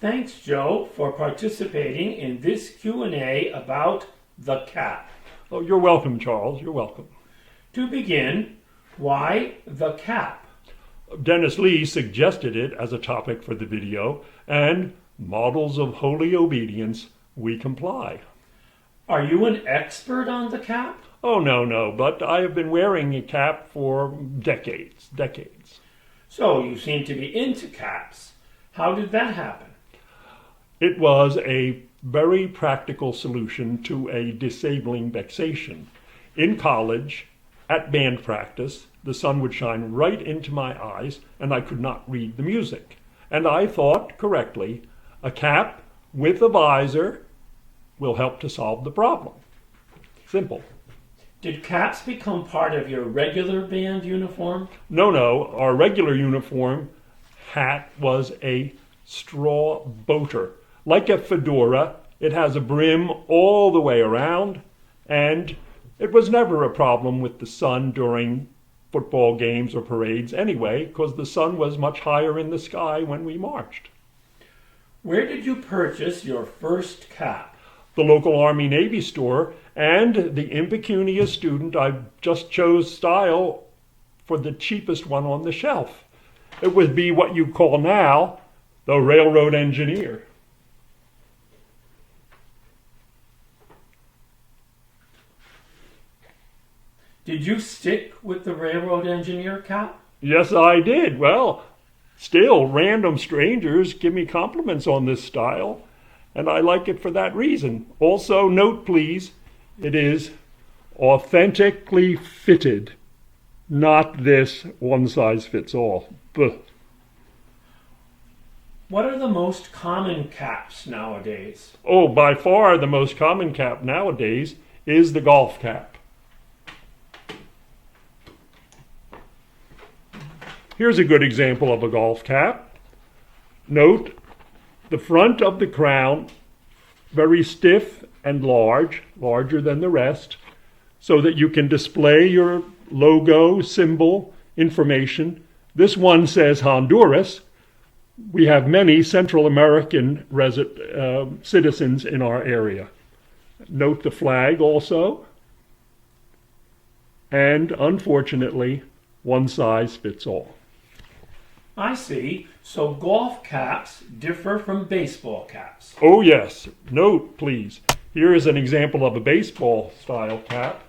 Thanks, Joe, for participating in this Q&A about the cap. Oh, you're welcome, Charles. You're welcome. To begin, why the cap? Dennis Lee suggested it as a topic for the video, and models of holy obedience, we comply. Are you an expert on the cap? Oh, no, but I have been wearing a cap for decades. So you seem to be into caps. How did that happen? It was a very practical solution to a disabling vexation. In college, at band practice, the sun would shine right into my eyes and I could not read the music. And I thought correctly, a cap with a visor will help to solve the problem. Simple. Did caps become part of your regular band uniform? No, our regular uniform hat was a straw boater. Like a fedora, it has a brim all the way around, and it was never a problem with the sun during football games or parades anyway, because the sun was much higher in the sky when we marched. Where did you purchase your first cap? The local Army-Navy store, and the impecunious student, I just chose style for the cheapest one on the shelf. It would be what you call now the railroad engineer. Did you stick with the railroad engineer cap? Yes, I did. Well, still, random strangers give me compliments on this style, and I like it for that reason. Also, note please, it is authentically fitted, not this one-size-fits-all. What are the most common caps nowadays? Oh, by far the most common cap nowadays is the golf cap. Here's a good example of a golf cap. Note the front of the crown, very stiff and large, larger than the rest, so that you can display your logo, symbol, information. This one says Honduras. We have many Central American citizens in our area. Note the flag also. And unfortunately, one size fits all. I see. So golf caps differ from baseball caps. Oh yes. Note, please. Here is an example of a baseball style cap.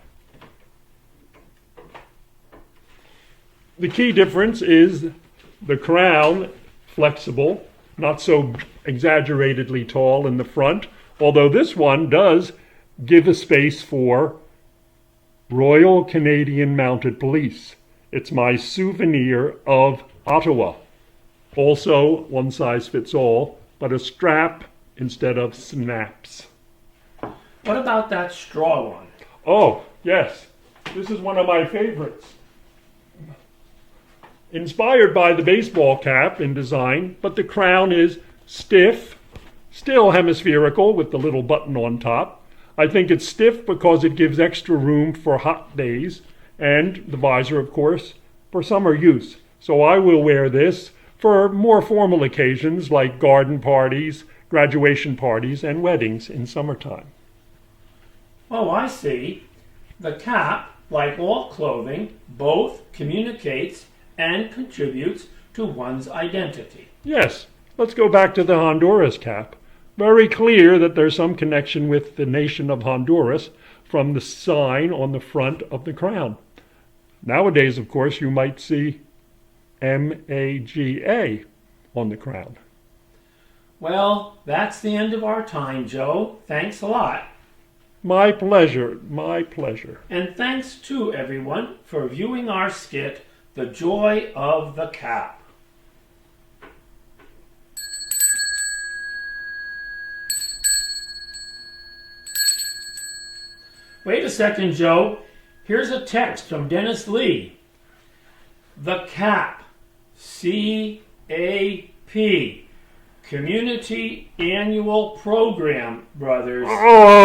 The key difference is the crown, flexible, not so exaggeratedly tall in the front, although this one does give a space for Royal Canadian Mounted Police. It's my souvenir of Ottawa. Also, one size fits all, but a strap instead of snaps. What about that straw one? Oh, yes. This is one of my favorites. Inspired by the baseball cap in design, but the crown is stiff, still hemispherical with the little button on top. I think it's stiff because it gives extra room for hot days, and the visor, of course, for summer use. So I will wear this for more formal occasions like garden parties, graduation parties, and weddings in summertime. Oh, I see. The cap, like all clothing, both communicates and contributes to one's identity. Yes, let's go back to the Honduras cap. Very clear that there's some connection with the nation of Honduras from the sign on the front of the crown. Nowadays, of course, you might see MAGA on the crown. Well, that's the end of our time, Joe. Thanks a lot. My pleasure, my pleasure. And thanks to everyone for viewing our skit, The Joy of the Cap. Wait a second, Joe. Here's a text from Dennis Lee. The cap. CAP. Community Annual Program, brothers. Oh!